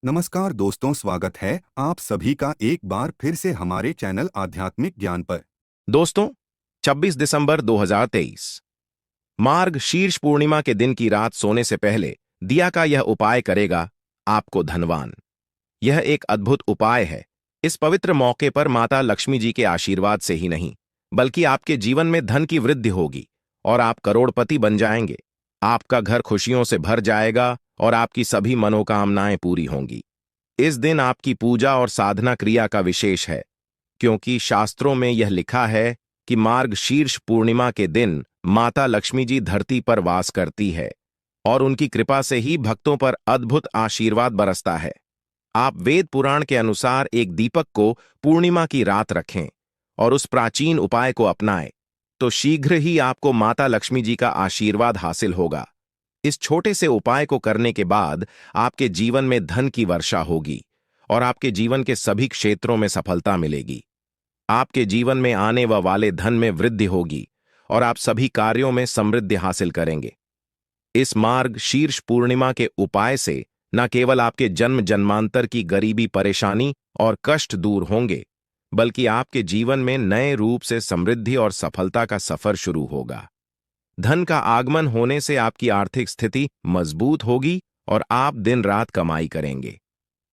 नमस्कार दोस्तों, स्वागत है आप सभी का एक बार फिर से हमारे चैनल आध्यात्मिक ज्ञान पर। दोस्तों, 26 दिसंबर 2023 मार्ग शीर्ष पूर्णिमा के दिन की रात सोने से पहले दिया का यह उपाय करेगा आपको धनवान। यह एक अद्भुत उपाय है। इस पवित्र मौके पर माता लक्ष्मी जी के आशीर्वाद से ही नहीं, बल्कि आपके जीवन में धन की वृद्धि होगी और आप करोड़पति बन जाएंगे। आपका घर खुशियों से भर जाएगा और आपकी सभी मनोकामनाएं पूरी होंगी। इस दिन आपकी पूजा और साधना क्रिया का विशेष है, क्योंकि शास्त्रों में यह लिखा है कि मार्ग शीर्ष पूर्णिमा के दिन माता लक्ष्मी जी धरती पर वास करती है और उनकी कृपा से ही भक्तों पर अद्भुत आशीर्वाद बरसता है। आप वेद पुराण के अनुसार एक दीपक को पूर्णिमा की रात रखें और उस प्राचीन उपाय को अपनाएं, तो शीघ्र ही आपको माता लक्ष्मी जी का आशीर्वाद हासिल होगा। इस छोटे से उपाय को करने के बाद आपके जीवन में धन की वर्षा होगी और आपके जीवन के सभी क्षेत्रों में सफलता मिलेगी। आपके जीवन में आने वाले धन में वृद्धि होगी और आप सभी कार्यों में समृद्धि हासिल करेंगे। इस मार्ग शीर्ष पूर्णिमा के उपाय से न केवल आपके जन्म जन्मांतर की गरीबी, परेशानी और कष्ट दूर होंगे, बल्कि आपके जीवन में नए रूप से समृद्धि और सफलता का सफर शुरू होगा। धन का आगमन होने से आपकी आर्थिक स्थिति मजबूत होगी और आप दिन रात कमाई करेंगे।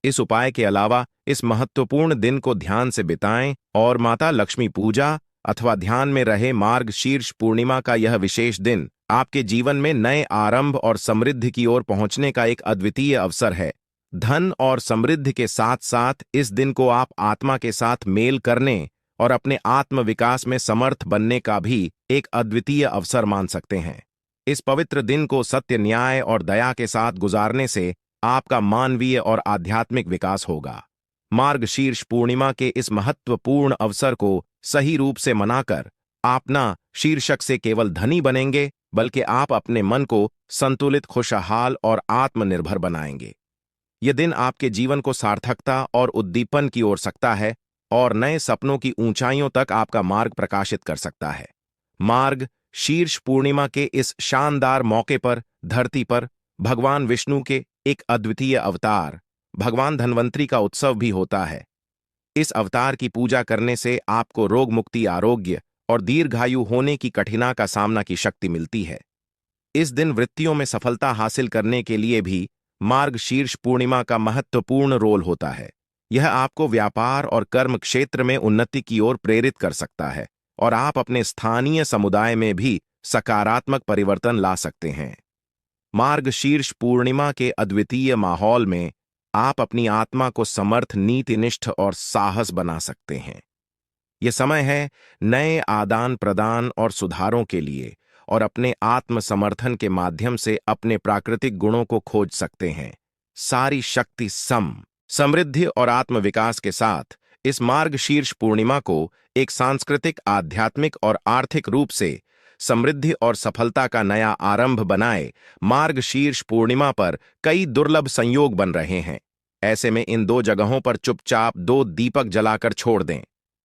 इस उपाय के अलावा इस महत्वपूर्ण दिन को ध्यान से बिताएं और माता लक्ष्मी पूजा अथवा ध्यान में रहे। मार्ग शीर्ष पूर्णिमा का यह विशेष दिन आपके जीवन में नए आरंभ और समृद्धि की ओर पहुंचने का एक अद्वितीय अवसर है। धन और समृद्धि के साथ साथ इस दिन को आप आत्मा के साथ मेल करने और अपने आत्म विकास में समर्थ बनने का भी एक अद्वितीय अवसर मान सकते हैं। इस पवित्र दिन को सत्य, न्याय और दया के साथ गुजारने से आपका मानवीय और आध्यात्मिक विकास होगा। मार्ग शीर्ष पूर्णिमा के इस महत्वपूर्ण अवसर को सही रूप से मनाकर आप न शीर्षक से केवल धनी बनेंगे, बल्कि आप अपने मन को संतुलित, खुशहाल और आत्मनिर्भर बनाएंगे। यह दिन आपके जीवन को सार्थकता और उद्दीपन की ओर सकता है और नए सपनों की ऊंचाइयों तक आपका मार्ग प्रकाशित कर सकता है। मार्ग शीर्ष पूर्णिमा के इस शानदार मौके पर धरती पर भगवान विष्णु के एक अद्वितीय अवतार भगवान धन्वंतरी का उत्सव भी होता है। इस अवतार की पूजा करने से आपको रोग मुक्ति, आरोग्य और दीर्घायु होने की कठिनाई का सामना की शक्ति मिलती है। इस दिन वृत्तियों में सफलता हासिल करने के लिए भी मार्ग शीर्ष पूर्णिमा का महत्वपूर्ण रोल होता है। यह आपको व्यापार और कर्म क्षेत्र में उन्नति की ओर प्रेरित कर सकता है और आप अपने स्थानीय समुदाय में भी सकारात्मक परिवर्तन ला सकते हैं। मार्ग शीर्ष पूर्णिमा के अद्वितीय माहौल में आप अपनी आत्मा को समर्थ, नीतिनिष्ठ और साहस बना सकते हैं। यह समय है नए आदान प्रदान और सुधारों के लिए, और अपने आत्म समर्थन के माध्यम से अपने प्राकृतिक गुणों को खोज सकते हैं। सारी शक्ति, समृद्धि और आत्मविकास के साथ इस मार्ग शीर्ष पूर्णिमा को एक सांस्कृतिक, आध्यात्मिक और आर्थिक रूप से समृद्धि और सफलता का नया आरंभ बनाए। मार्ग शीर्ष पूर्णिमा पर कई दुर्लभ संयोग बन रहे हैं। ऐसे में इन दो जगहों पर चुपचाप 2 दीपक जलाकर छोड़ दें।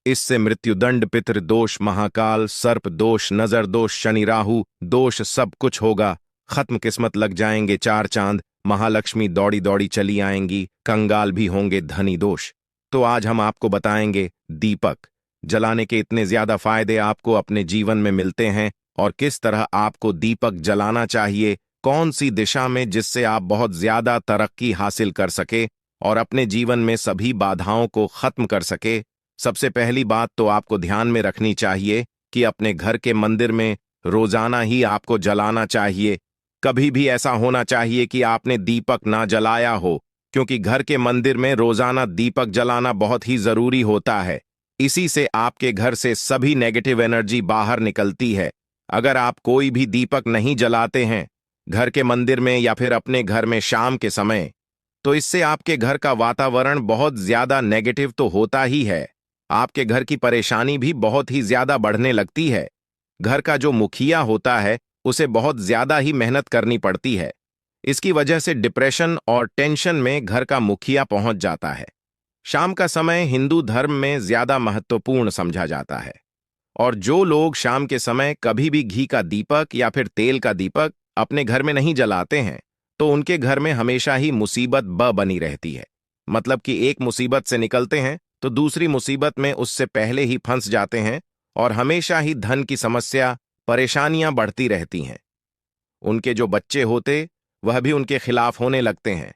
इससे मृत्युदंड, पितृदोष, महाकाल, सर्प दोष, नजर दोष, शनि राहु दोष सब कुछ होगा खत्म। किस्मत लग जाएंगे 4 चांद, महालक्ष्मी दौड़ी दौड़ी चली आएंगी, कंगाल भी होंगे धनी दोष। तो आज हम आपको बताएंगे दीपक जलाने के इतने ज्यादा फायदे आपको अपने जीवन में मिलते हैं और किस तरह आपको दीपक जलाना चाहिए, कौन सी दिशा में, जिससे आप बहुत ज्यादा तरक्की हासिल कर सके और अपने जीवन में सभी बाधाओं को खत्म कर सके। सबसे पहली बात तो आपको ध्यान में रखनी चाहिए कि अपने घर के मंदिर में रोजाना ही आपको जलाना चाहिए। कभी भी ऐसा होना चाहिए कि आपने दीपक ना जलाया हो, क्योंकि घर के मंदिर में रोजाना दीपक जलाना बहुत ही जरूरी होता है। इसी से आपके घर से सभी नेगेटिव एनर्जी बाहर निकलती है। अगर आप कोई भी दीपक नहीं जलाते हैं घर के मंदिर में या फिर अपने घर में शाम के समय, तो इससे आपके घर का वातावरण बहुत ज्यादा नेगेटिव तो होता ही है, आपके घर की परेशानी भी बहुत ही ज्यादा बढ़ने लगती है। घर का जो मुखिया होता है उसे बहुत ज्यादा ही मेहनत करनी पड़ती है। इसकी वजह से डिप्रेशन और टेंशन में घर का मुखिया पहुंच जाता है। शाम का समय हिंदू धर्म में ज्यादा महत्वपूर्ण समझा जाता है, और जो लोग शाम के समय कभी भी घी का दीपक या फिर तेल का दीपक अपने घर में नहीं जलाते हैं, तो उनके घर में हमेशा ही मुसीबत बनी रहती है। मतलब कि एक मुसीबत से निकलते हैं तो दूसरी मुसीबत में उससे पहले ही फंस जाते हैं और हमेशा ही धन की समस्या, परेशानियां बढ़ती रहती हैं। उनके जो बच्चे होते वह भी उनके खिलाफ होने लगते हैं,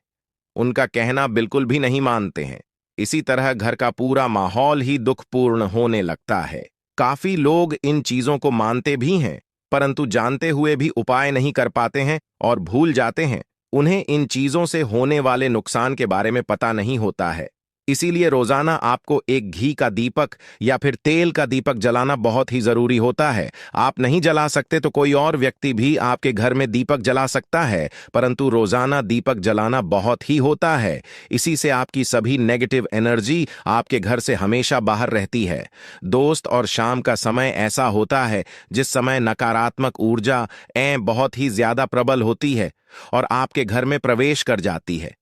उनका कहना बिल्कुल भी नहीं मानते हैं। इसी तरह घर का पूरा माहौल ही दुखपूर्ण होने लगता है। काफी लोग इन चीजों को मानते भी हैं, परंतु जानते हुए भी उपाय नहीं कर पाते हैं और भूल जाते हैं। उन्हें इन चीजों से होने वाले नुकसान के बारे में पता नहीं होता है। इसीलिए रोजाना आपको एक घी का दीपक या फिर तेल का दीपक जलाना बहुत ही जरूरी होता है। आप नहीं जला सकते तो कोई और व्यक्ति भी आपके घर में दीपक जला सकता है, परंतु रोजाना दीपक जलाना बहुत ही होता है। इसी से आपकी सभी नेगेटिव एनर्जी आपके घर से हमेशा बाहर रहती है। दोस्त, और शाम का समय ऐसा होता है जिस समय नकारात्मक ऊर्जा बहुत ही ज्यादा प्रबल होती है और आपके घर में प्रवेश कर जाती है।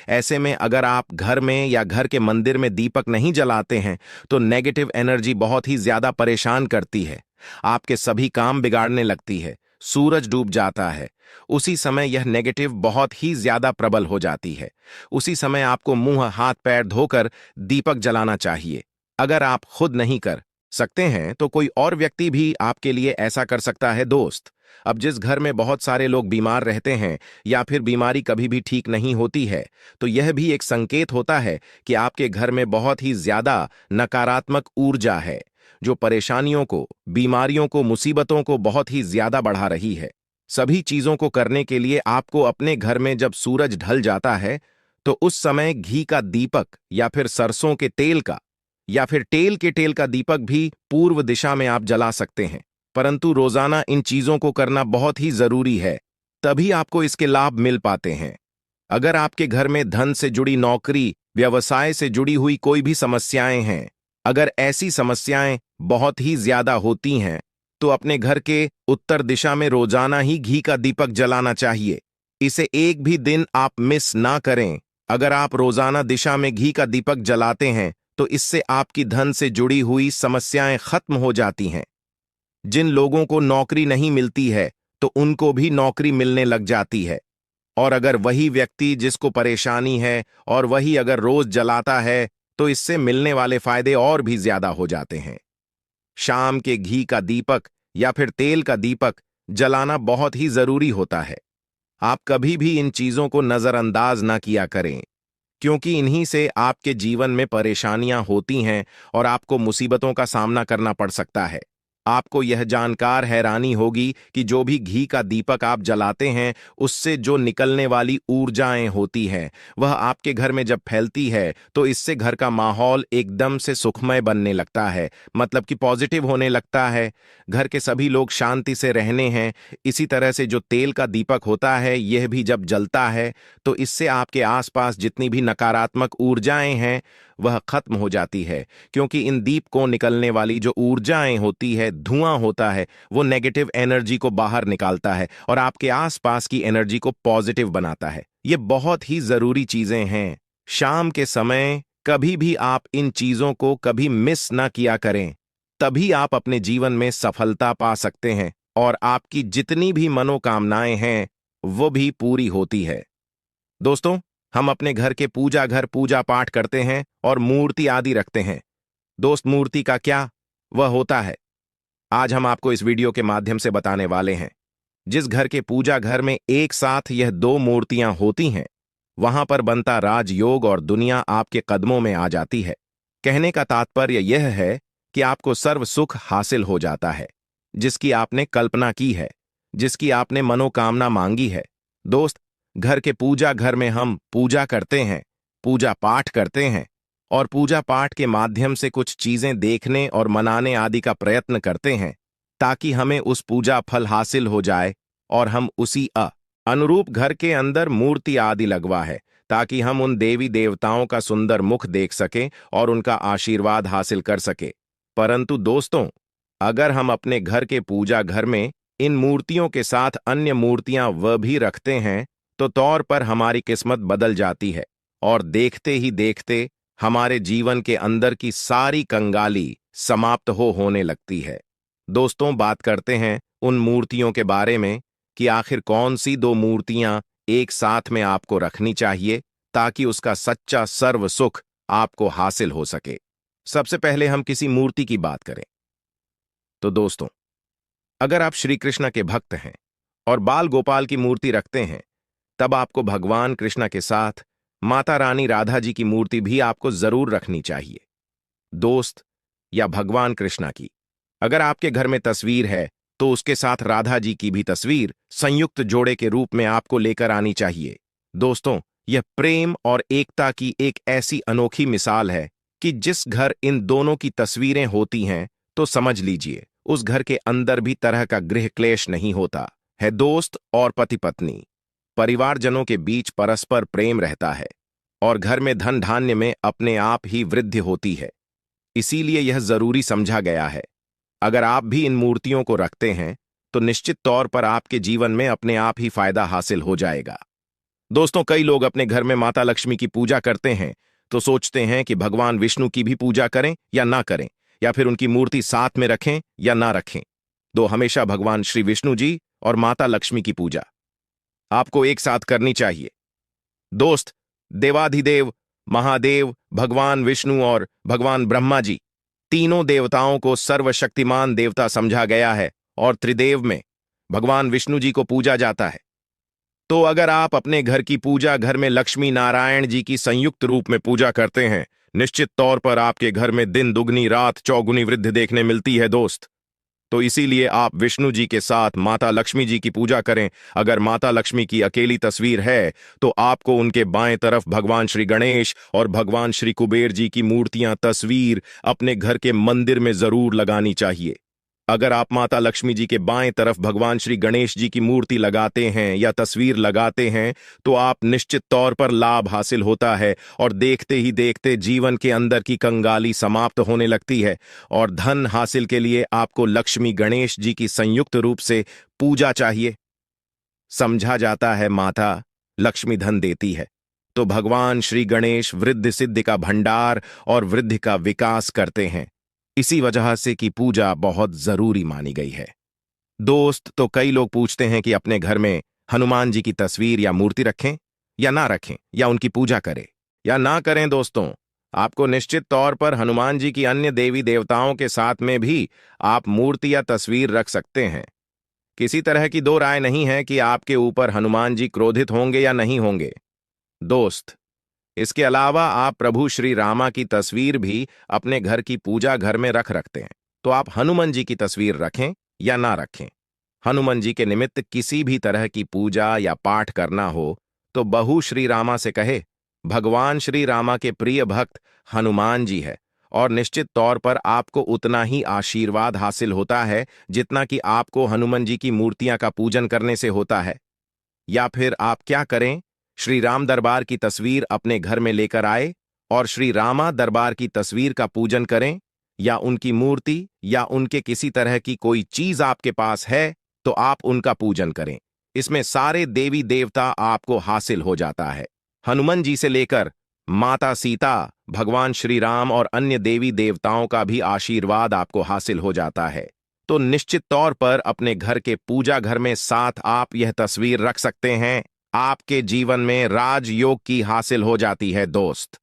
ऐसे में अगर आप घर में या घर के मंदिर में दीपक नहीं जलाते हैं तो नेगेटिव एनर्जी बहुत ही ज्यादा परेशान करती है, आपके सभी काम बिगाड़ने लगती है। सूरज डूब जाता है, उसी समय यह नेगेटिव बहुत ही ज्यादा प्रबल हो जाती है। उसी समय आपको मुंह हाथ पैर धोकर दीपक जलाना चाहिए। अगर आप खुद नहीं कर सकते हैं तो कोई और व्यक्ति भी आपके लिए ऐसा कर सकता है। दोस्त, अब जिस घर में बहुत सारे लोग बीमार रहते हैं या फिर बीमारी कभी भी ठीक नहीं होती है, तो यह भी एक संकेत होता है कि आपके घर में बहुत ही ज्यादा नकारात्मक ऊर्जा है, जो परेशानियों को, बीमारियों को, मुसीबतों को बहुत ही ज्यादा बढ़ा रही है। सभी चीजों को करने के लिए आपको अपने घर में जब सूरज ढल जाता है तो उस समय घी का दीपक या फिर सरसों के तेल का या फिर तेल का दीपक भी पूर्व दिशा में आप जला सकते हैं। परंतु रोजाना इन चीजों को करना बहुत ही जरूरी है, तभी आपको इसके लाभ मिल पाते हैं। अगर आपके घर में धन से जुड़ी नौकरी, व्यवसाय से जुड़ी हुई कोई भी समस्याएं हैं, अगर ऐसी समस्याएं बहुत ही ज्यादा होती हैं, तो अपने घर के उत्तर दिशा में रोजाना ही घी का दीपक जलाना चाहिए। इसे एक भी दिन आप मिस ना करें। अगर आप रोजाना दिशा में घी का दीपक जलाते हैं तो इससे आपकी धन से जुड़ी हुई समस्याएं खत्म हो जाती हैं। जिन लोगों को नौकरी नहीं मिलती है तो उनको भी नौकरी मिलने लग जाती है। और अगर वही व्यक्ति जिसको परेशानी है और वही अगर रोज जलाता है तो इससे मिलने वाले फायदे और भी ज्यादा हो जाते हैं। शाम के घी का दीपक या फिर तेल का दीपक जलाना बहुत ही जरूरी होता है। आप कभी भी इन चीजों को नजरअंदाज ना किया करें, क्योंकि इन्हीं से आपके जीवन में परेशानियां होती हैं और आपको मुसीबतों का सामना करना पड़ सकता है। आपको यह जानकर हैरानी होगी कि जो भी घी का दीपक आप जलाते हैं उससे जो निकलने वाली ऊर्जाएं होती हैं वह आपके घर में जब फैलती है तो इससे घर का माहौल एकदम से सुखमय बनने लगता है, मतलब कि पॉजिटिव होने लगता है। घर के सभी लोग शांति से रहने हैं। इसी तरह से जो तेल का दीपक होता है यह भी जब जलता है तो इससे आपके आसपास जितनी भी नकारात्मक ऊर्जाएं हैं वह खत्म हो जाती है, क्योंकि इन दीप को निकलने वाली जो ऊर्जाएं होती है, धुआं होता है, वो नेगेटिव एनर्जी को बाहर निकालता है और आपके आसपास की एनर्जी को पॉजिटिव बनाता है। ये बहुत ही जरूरी चीजें हैं। शाम के समय कभी भी आप इन चीजों को कभी मिस ना किया करें, तभी आप अपने जीवन में सफलता पा सकते हैं और आपकी जितनी भी मनोकामनाएं हैं वो भी पूरी होती है। दोस्तों, हम अपने घर के पूजा पाठ करते हैं और मूर्ति आदि रखते हैं। दोस्त, मूर्ति का क्या वह होता है, आज हम आपको इस वीडियो के माध्यम से बताने वाले हैं। जिस घर के पूजा घर में एक साथ यह दो मूर्तियां होती हैं, वहां पर बनता राजयोग और दुनिया आपके कदमों में आ जाती है। कहने का तात्पर्य यह है कि आपको सर्व सुख हासिल हो जाता है, जिसकी आपने कल्पना की है, जिसकी आपने मनोकामना मांगी है। दोस्त, घर के पूजा घर में हम पूजा करते हैं, पूजा पाठ करते हैं और पूजा पाठ के माध्यम से कुछ चीजें देखने और मनाने आदि का प्रयत्न करते हैं, ताकि हमें उस पूजा फल हासिल हो जाए और हम उसी अनुरूप घर के अंदर मूर्ति आदि लगवा है, ताकि हम उन देवी देवताओं का सुंदर मुख देख सकें और उनका आशीर्वाद हासिल कर सके। परंतु दोस्तों, अगर हम अपने घर के पूजा घर में इन मूर्तियों के साथ अन्य मूर्तियां वह भी रखते हैं तो तौर पर हमारी किस्मत बदल जाती है और देखते ही देखते हमारे जीवन के अंदर की सारी कंगाली समाप्त होने लगती है। दोस्तों, बात करते हैं उन मूर्तियों के बारे में कि आखिर कौन सी दो मूर्तियां एक साथ में आपको रखनी चाहिए ताकि उसका सच्चा सर्व सुख आपको हासिल हो सके। सबसे पहले हम किसी मूर्ति की बात करें तो दोस्तों, अगर आप श्री कृष्ण के भक्त हैं और बाल गोपाल की मूर्ति रखते हैं, तब आपको भगवान कृष्ण के साथ माता रानी राधा जी की मूर्ति भी आपको जरूर रखनी चाहिए। दोस्त, या भगवान कृष्ण की अगर आपके घर में तस्वीर है तो उसके साथ राधा जी की भी तस्वीर संयुक्त जोड़े के रूप में आपको लेकर आनी चाहिए। दोस्तों, यह प्रेम और एकता की एक ऐसी अनोखी मिसाल है कि जिस घर इन दोनों की तस्वीरें होती हैं तो समझ लीजिए उस घर के अंदर भी तरह का गृह क्लेश नहीं होता है। दोस्त और पति पत्नी परिवारजनों के बीच परस्पर प्रेम रहता है और घर में धन धान्य में अपने आप ही वृद्धि होती है। इसीलिए यह जरूरी समझा गया है। अगर आप भी इन मूर्तियों को रखते हैं तो निश्चित तौर पर आपके जीवन में अपने आप ही फायदा हासिल हो जाएगा। दोस्तों, कई लोग अपने घर में माता लक्ष्मी की पूजा करते हैं तो सोचते हैं कि भगवान विष्णु की भी पूजा करें या ना करें, या फिर उनकी मूर्ति साथ में रखें या ना रखें। हमेशा भगवान श्री विष्णु जी और माता लक्ष्मी की पूजा आपको एक साथ करनी चाहिए। दोस्त, देवाधिदेव महादेव भगवान विष्णु और भगवान ब्रह्मा जी तीनों देवताओं को सर्वशक्तिमान देवता समझा गया है और त्रिदेव में भगवान विष्णु जी को पूजा जाता है। तो अगर आप अपने घर की पूजा घर में लक्ष्मी नारायण जी की संयुक्त रूप में पूजा करते हैं, निश्चित तौर पर आपके घर में दिन दुगनी रात चौगुनी वृद्धि देखने मिलती है। दोस्त, तो इसीलिए आप विष्णु जी के साथ माता लक्ष्मी जी की पूजा करें। अगर माता लक्ष्मी की अकेली तस्वीर है तो आपको उनके बाएं तरफ भगवान श्री गणेश और भगवान श्री कुबेर जी की मूर्तियां तस्वीर अपने घर के मंदिर में जरूर लगानी चाहिए। अगर आप माता लक्ष्मी जी के बाएं तरफ भगवान श्री गणेश जी की मूर्ति लगाते हैं या तस्वीर लगाते हैं तो आप निश्चित तौर पर लाभ हासिल होता है और देखते ही देखते जीवन के अंदर की कंगाली समाप्त होने लगती है और धन हासिल के लिए आपको लक्ष्मी गणेश जी की संयुक्त रूप से पूजा चाहिए। समझा जाता है माता लक्ष्मी धन देती है, तो भगवान श्री गणेश वृद्धि सिद्धि का भंडार और वृद्धि का विकास करते हैं। इसी वजह से कि पूजा बहुत जरूरी मानी गई है। दोस्त, तो कई लोग पूछते हैं कि अपने घर में हनुमान जी की तस्वीर या मूर्ति रखें या ना रखें, या उनकी पूजा करें या ना करें। दोस्तों, आपको निश्चित तौर पर हनुमान जी की अन्य देवी देवताओं के साथ में भी आप मूर्ति या तस्वीर रख सकते हैं। किसी तरह की दो राय नहीं है कि आपके ऊपर हनुमान जी क्रोधित होंगे या नहीं होंगे। दोस्त, इसके अलावा आप प्रभु श्री रामा की तस्वीर भी अपने घर की पूजा घर में रखते हैं, तो आप हनुमान जी की तस्वीर रखें या ना रखें। हनुमान जी के निमित्त किसी भी तरह की पूजा या पाठ करना हो तो बहू श्री रामा से कहे, भगवान श्री रामा के प्रिय भक्त हनुमान जी है और निश्चित तौर पर आपको उतना ही आशीर्वाद हासिल होता है जितना कि आपको हनुमान जी की मूर्तियां का पूजन करने से होता है। या फिर आप क्या करें, श्री राम दरबार की तस्वीर अपने घर में लेकर आए और श्री रामा दरबार की तस्वीर का पूजन करें, या उनकी मूर्ति या उनके किसी तरह की कोई चीज आपके पास है तो आप उनका पूजन करें। इसमें सारे देवी देवता आपको हासिल हो जाता है। हनुमान जी से लेकर माता सीता, भगवान श्री राम और अन्य देवी देवताओं का भी आशीर्वाद आपको हासिल हो जाता है। तो निश्चित तौर पर अपने घर के पूजा घर में साथ आप यह तस्वीर रख सकते हैं। आपके जीवन में राजयोग की हासिल हो जाती है। दोस्त,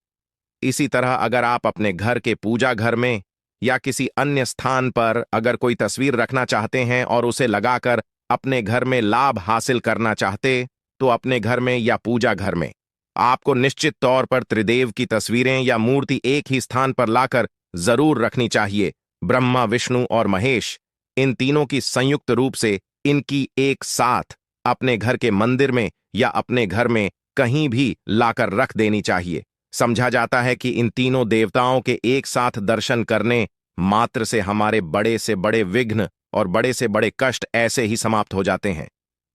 इसी तरह अगर आप अपने घर के पूजा घर में या किसी अन्य स्थान पर अगर कोई तस्वीर रखना चाहते हैं और उसे लगाकर अपने घर में लाभ हासिल करना चाहते, तो अपने घर में या पूजा घर में आपको निश्चित तौर पर त्रिदेव की तस्वीरें या मूर्ति एक ही स्थान पर लाकर जरूर रखनी चाहिए। ब्रह्मा, विष्णु और महेश, इन तीनों की संयुक्त रूप से इनकी एक साथ अपने घर के मंदिर में या अपने घर में कहीं भी लाकर रख देनी चाहिए। समझा जाता है कि इन तीनों देवताओं के एक साथ दर्शन करने मात्र से हमारे बड़े से बड़े विघ्न और बड़े से बड़े कष्ट ऐसे ही समाप्त हो जाते हैं।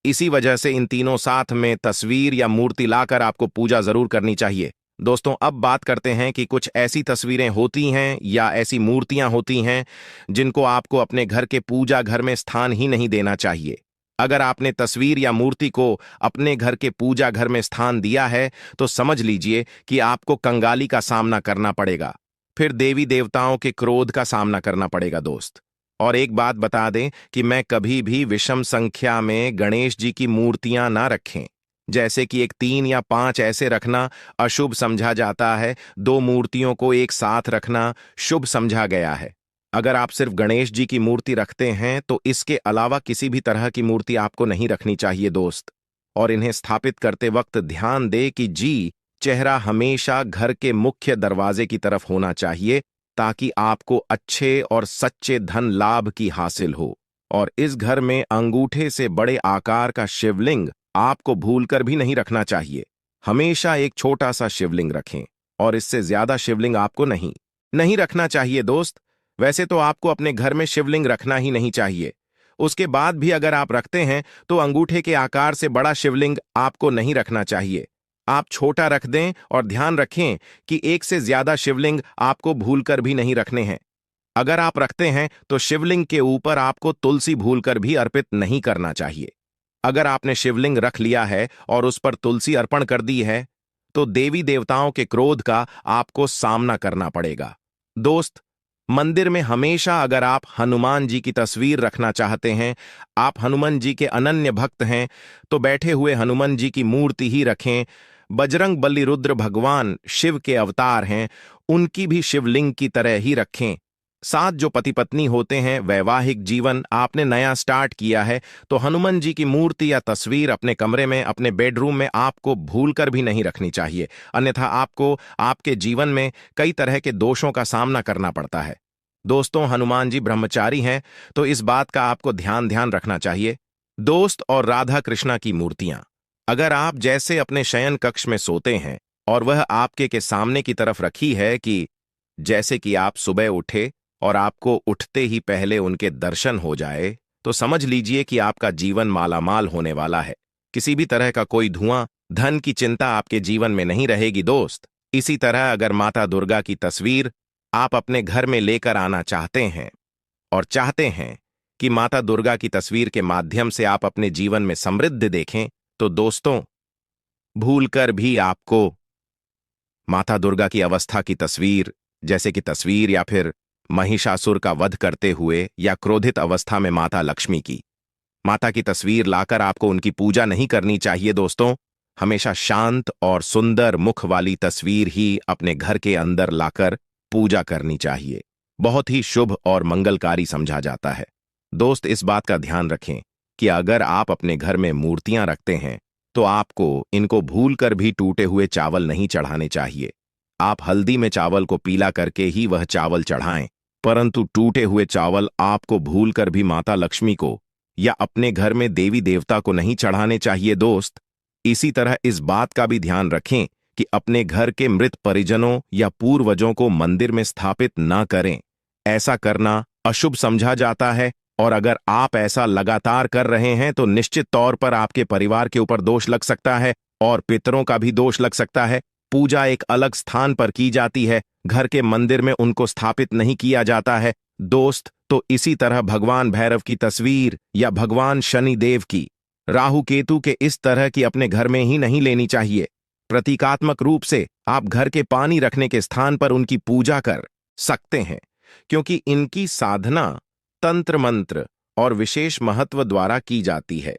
इसी वजह से इन तीनों साथ में तस्वीर या मूर्ति लाकर आपको पूजा जरूर करनी चाहिए। दोस्तों, अब बात करते हैं कि कुछ ऐसी तस्वीरें होती हैं या ऐसी मूर्तियां होती हैं जिनको आपको अपने घर के पूजा घर में स्थान ही नहीं देना चाहिए। अगर आपने तस्वीर या मूर्ति को अपने घर के पूजा घर में स्थान दिया है तो समझ लीजिए कि आपको कंगाली का सामना करना पड़ेगा, फिर देवी देवताओं के क्रोध का सामना करना पड़ेगा। दोस्त, और एक बात बता दें कि मैं कभी भी विषम संख्या में गणेश जी की मूर्तियां ना रखें जैसे कि एक 3 या 5 ऐसे रखना अशुभ समझा जाता है। 2 मूर्तियों को एक साथ रखना शुभ समझा गया है। अगर आप सिर्फ गणेश जी की मूर्ति रखते हैं तो इसके अलावा किसी भी तरह की मूर्ति आपको नहीं रखनी चाहिए दोस्त। और इन्हें स्थापित करते वक्त ध्यान दे कि जी चेहरा हमेशा घर के मुख्य दरवाजे की तरफ होना चाहिए, ताकि आपको अच्छे और सच्चे धन लाभ की हासिल हो। और इस घर में अंगूठे से बड़े आकार का शिवलिंग आपको भूलकर भी नहीं रखना चाहिए। हमेशा एक छोटा सा शिवलिंग रखें, और इससे ज्यादा शिवलिंग आपको नहीं रखना चाहिए दोस्त। वैसे तो आपको अपने घर में शिवलिंग रखना ही नहीं चाहिए। उसके बाद भी अगर आप रखते हैं तो अंगूठे के आकार से बड़ा शिवलिंग आपको नहीं रखना चाहिए। आप छोटा रख दें, और ध्यान रखें कि एक से ज्यादा शिवलिंग आपको भूलकर भी नहीं रखने हैं। अगर आप रखते हैं तो शिवलिंग के ऊपर आपको तुलसी भूलकर भी अर्पित नहीं करना चाहिए। अगर आपने शिवलिंग रख लिया है और उस पर तुलसी अर्पण कर दी है तो देवी देवताओं के क्रोध का आपको सामना करना पड़ेगा। दोस्त, मंदिर में हमेशा अगर आप हनुमान जी की तस्वीर रखना चाहते हैं, आप हनुमान जी के अनन्य भक्त हैं, तो बैठे हुए हनुमान जी की मूर्ति ही रखें। बजरंग बली रुद्र भगवान शिव के अवतार हैं, उनकी भी शिवलिंग की तरह ही रखें। साथ जो पति पत्नी होते हैं, वैवाहिक जीवन आपने नया स्टार्ट किया है, तो हनुमान जी की मूर्ति या तस्वीर अपने कमरे में, अपने बेडरूम में आपको भूलकर भी नहीं रखनी चाहिए। अन्यथा आपको आपके जीवन में कई तरह के दोषों का सामना करना पड़ता है। दोस्तों, हनुमान जी ब्रह्मचारी हैं, तो इस बात का आपको ध्यान रखना चाहिए। दोस्त, और राधा कृष्णा की मूर्तियां अगर आप जैसे अपने शयन कक्ष में सोते हैं और वह आपके के सामने की तरफ रखी है, कि जैसे कि आप सुबह उठे और आपको उठते ही पहले उनके दर्शन हो जाए, तो समझ लीजिए कि आपका जीवन मालामाल होने वाला है। किसी भी तरह का कोई धुआं, धन की चिंता आपके जीवन में नहीं रहेगी दोस्त। इसी तरह अगर माता दुर्गा की तस्वीर आप अपने घर में लेकर आना चाहते हैं और चाहते हैं कि माता दुर्गा की तस्वीर के माध्यम से आप अपने जीवन में समृद्धि देखें, तो दोस्तों, भूलकर भी आपको माता दुर्गा की अवस्था की तस्वीर, जैसे कि तस्वीर या फिर महिषासुर का वध करते हुए या क्रोधित अवस्था में माता लक्ष्मी की माता की तस्वीर लाकर आपको उनकी पूजा नहीं करनी चाहिए दोस्तों। हमेशा शांत और सुंदर मुख वाली तस्वीर ही अपने घर के अंदर लाकर पूजा करनी चाहिए। बहुत ही शुभ और मंगलकारी समझा जाता है। दोस्त, इस बात का ध्यान रखें कि अगर आप अपने घर में मूर्तियां रखते हैं तो आपको इनको भूलकर भी टूटे हुए चावल नहीं चढ़ाने चाहिए। आप हल्दी में चावल को पीला करके ही वह चावल चढ़ाएं, परंतु टूटे हुए चावल आपको भूलकर भी माता लक्ष्मी को या अपने घर में देवी देवता को नहीं चढ़ाने चाहिए दोस्त। इसी तरह इस बात का भी ध्यान रखें कि अपने घर के मृत परिजनों या पूर्वजों को मंदिर में स्थापित ना करें। ऐसा करना अशुभ समझा जाता है, और अगर आप ऐसा लगातार कर रहे हैं तो निश्चित तौर पर आपके परिवार के ऊपर दोष लग सकता है और पितरों का भी दोष लग सकता है। पूजा एक अलग स्थान पर की जाती है, घर के मंदिर में उनको स्थापित नहीं किया जाता है दोस्त। तो इसी तरह भगवान भैरव की तस्वीर या भगवान शनि देव की, राहु केतु के इस तरह की अपने घर में ही नहीं लेनी चाहिए। प्रतीकात्मक रूप से आप घर के पानी रखने के स्थान पर उनकी पूजा कर सकते हैं, क्योंकि इनकी साधना तंत्र मंत्र और विशेष महत्व द्वारा की जाती है।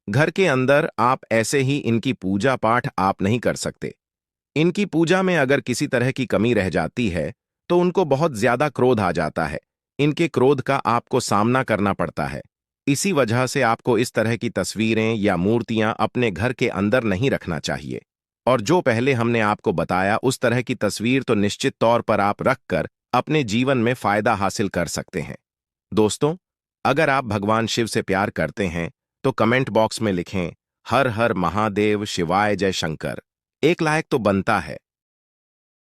घर के अंदर आप ऐसे ही इनकी पूजा पाठ आप नहीं कर सकते। इनकी पूजा में अगर किसी तरह की कमी रह जाती है तो उनको बहुत ज्यादा क्रोध आ जाता है। इनके क्रोध का आपको सामना करना पड़ता है। इसी वजह से आपको इस तरह की तस्वीरें या मूर्तियां अपने घर के अंदर नहीं रखना चाहिए। और जो पहले हमने आपको बताया, उस तरह की तस्वीर तो निश्चित तौर पर आप रखकर अपने जीवन में फायदा हासिल कर सकते हैं। दोस्तों, अगर आप भगवान शिव से प्यार करते हैं तो कमेंट बॉक्स में लिखें, हर हर महादेव शिवाय जय शंकर। एक लाइक तो बनता है।